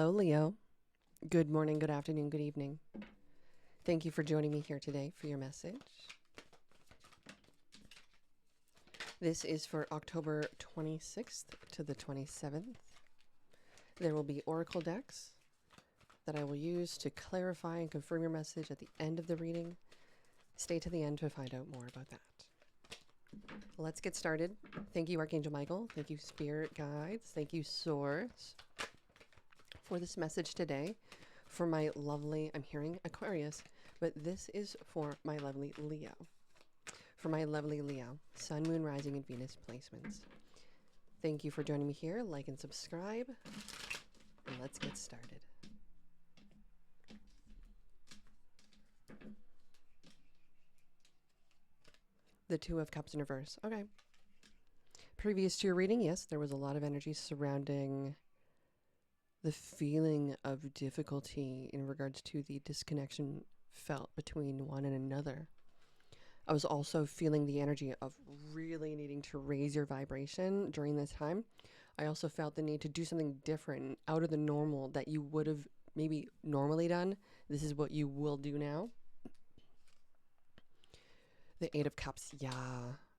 Hello, Leo. Good morning, good afternoon, good evening. Thank you for joining me here today for your message. This is for October 26th to the 27th. There will be oracle decks that I will use to clarify and confirm your message at the end of the reading. Stay to the end to find out more about that. Let's get started. Thank you, Archangel Michael. Thank you, Spirit Guides. Thank you, Source, for this message today. For my lovely, I'm hearing Aquarius, but this is for my lovely Leo. For my lovely Leo, Sun, Moon, Rising, and Venus placements. Thank you for joining me here. Like and subscribe, and let's get started. The Two of Cups in reverse. Okay. Previous to your reading, yes, there was a lot of energy surrounding the feeling of difficulty in regards to the disconnection felt between one and another. I was also feeling the energy of really needing to raise your vibration during this time. I also felt the need to do something different out of the normal that you would have maybe normally done. This is what you will do now. The Eight of Cups. Yeah,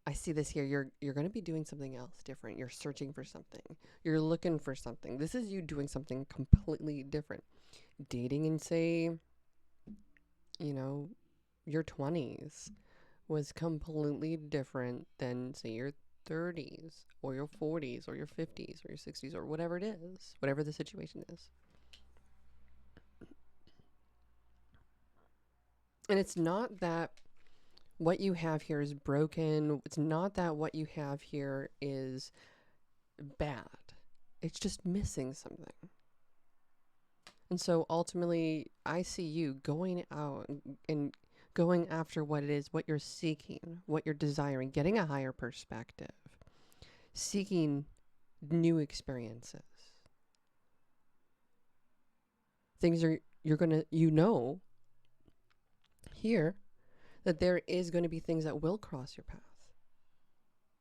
I see this here. You're going to be doing something else different. You're searching for something. You're looking for something. This is you doing something completely different. Dating in, say, your 20s was completely different than, say, your 30s or your 40s or your 50s or your 60s or whatever it is, whatever the situation is. And it's not that what you have here is broken. It's not that what you have here is bad. It's just missing something. And so ultimately, I see you going out and going after what it is, what you're seeking, what you're desiring, getting a higher perspective, seeking new experiences. Things you're going to, here, that there is going to be things that will cross your path.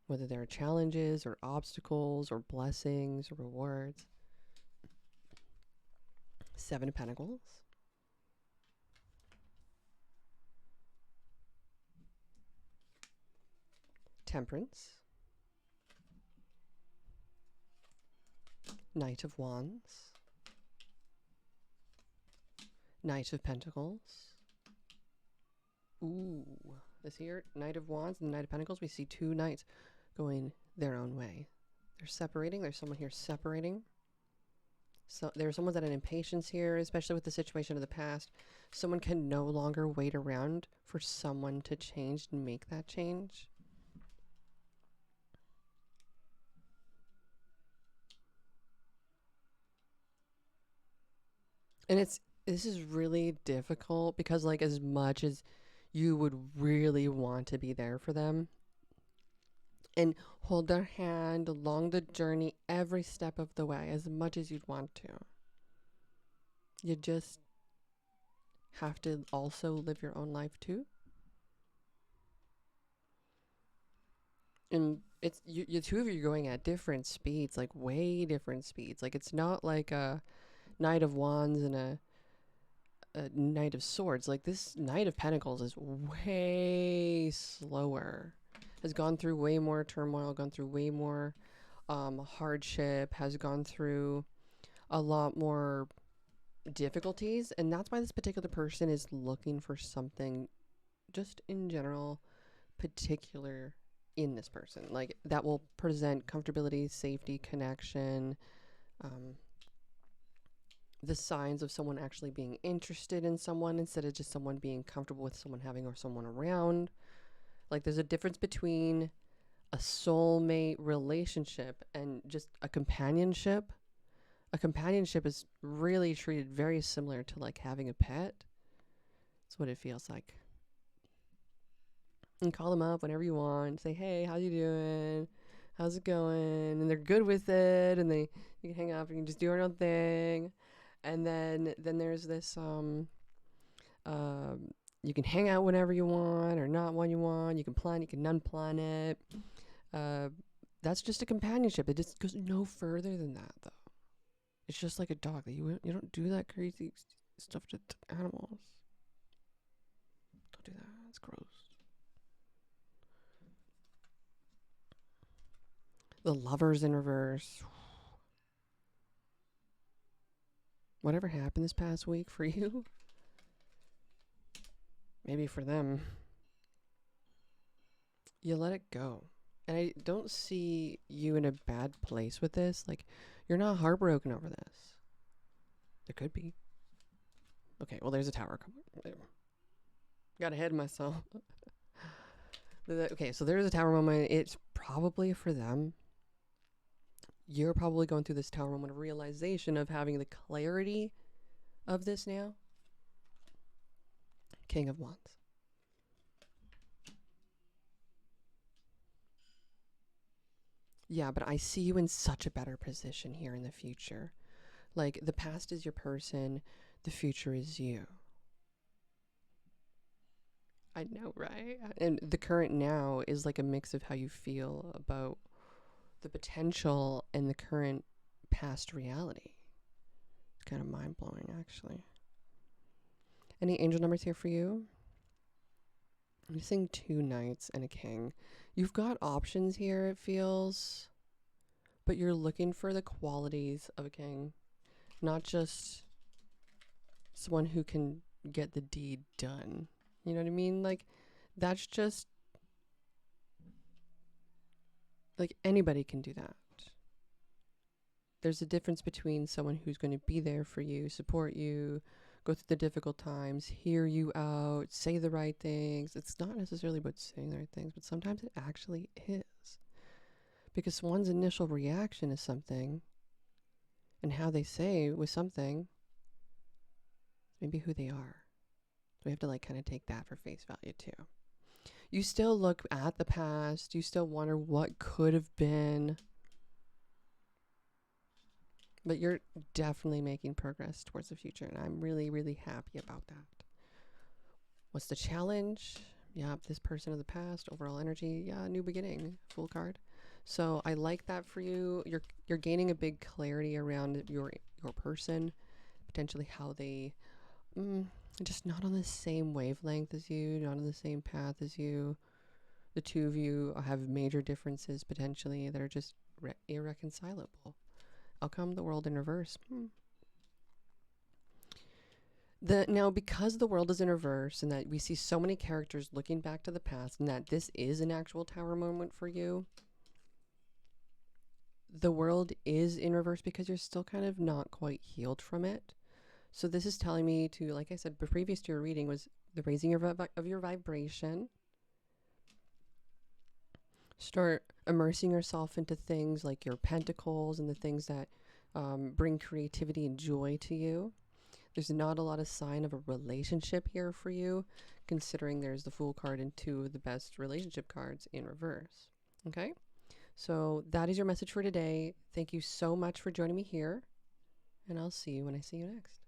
Whether there are challenges or obstacles or blessings or rewards. Seven of Pentacles. Temperance. Knight of Wands. Knight of Pentacles. Ooh, this here, Knight of Wands and Knight of Pentacles, we see two knights going their own way. They're separating. There's someone here separating. So there's someone's at an impatience here, especially with the situation of the past. Someone can no longer wait around for someone to change and make that change. And this is really difficult because, like, as much as you would really want to be there for them and hold their hand along the journey every step of the way, as much as you'd want to, you just have to also live your own life too. And it's you two of you going at different speeds, like way different speeds. Like, it's not like a Knight of Wands and a Knight of Swords. Like, this Knight of Pentacles is way slower, has gone through way more turmoil, gone through way more hardship, has gone through a lot more difficulties, and that's why this particular person is looking for something just in general particular in this person, like that will present comfortability, safety, connection, the signs of someone actually being interested in someone instead of just someone being comfortable with someone having or someone around. Like, there's a difference between a soulmate relationship and just a companionship. A companionship is really treated very similar to, like, having a pet. That's what it feels like. And call them up whenever you want. Say, hey, how you doing? How's it going? And they're good with it. And you can hang up and you can just do your own thing. And then there's this, you can hang out whenever you want or not when you want. You can plan, you can unplan it. That's just a companionship. It just goes no further than that, though. It's just like a dog. That you don't do that crazy stuff to animals. Don't do that. It's gross. The Lovers in reverse. Whatever happened this past week for you, maybe for them, you let it go. And I don't see you in a bad place with this. Like, you're not heartbroken over this. There could be. Okay, well, there's a tower. There. Got ahead of myself. Okay, so there's a tower moment. It's probably for them. You're probably going through this tower moment of realization of having the clarity of this now. King of Wands. Yeah, but I see you in such a better position here in the future. Like, the past is your person, the future is you. I know, right? And the current now is like a mix of how you feel about the potential and the current past reality. It's kind of mind blowing, actually. Any angel numbers here for you? I'm seeing 2 knights and a king. You've got options here, it feels, but you're looking for the qualities of a king, not just someone who can get the deed done. You know what I mean? Like, that's just, like, anybody can do that. There's a difference between someone who's going to be there for you, support you, go through the difficult times, hear you out, say the right things. It's not necessarily about saying the right things, but sometimes it actually is. Because one's initial reaction is something, and how they say with something, maybe who they are. So we have to like kind of take that for face value too. You still look at the past, you still wonder what could have been, but you're definitely making progress towards the future, and I'm really, really happy about that. What's the challenge? Yeah, this person of the past, overall energy, yeah, new beginning, Fool card. So I like that for you. You're gaining a big clarity around your person, potentially how they just not on the same wavelength as you, not on the same path as you. The two of you have major differences potentially that are just irreconcilable. Outcome, the world in reverse. Now, because the world is in reverse and that we see so many characters looking back to the past and that this is an actual tower moment for you, the world is in reverse because you're still kind of not quite healed from it. So this is telling me to, like I said, previous to your reading was the raising of your vibration. Start immersing yourself into things like your pentacles and the things that bring creativity and joy to you. There's not a lot of sign of a relationship here for you, considering there's the Fool card and 2 of the best relationship cards in reverse. Okay? So that is your message for today. Thank you so much for joining me here, and I'll see you when I see you next.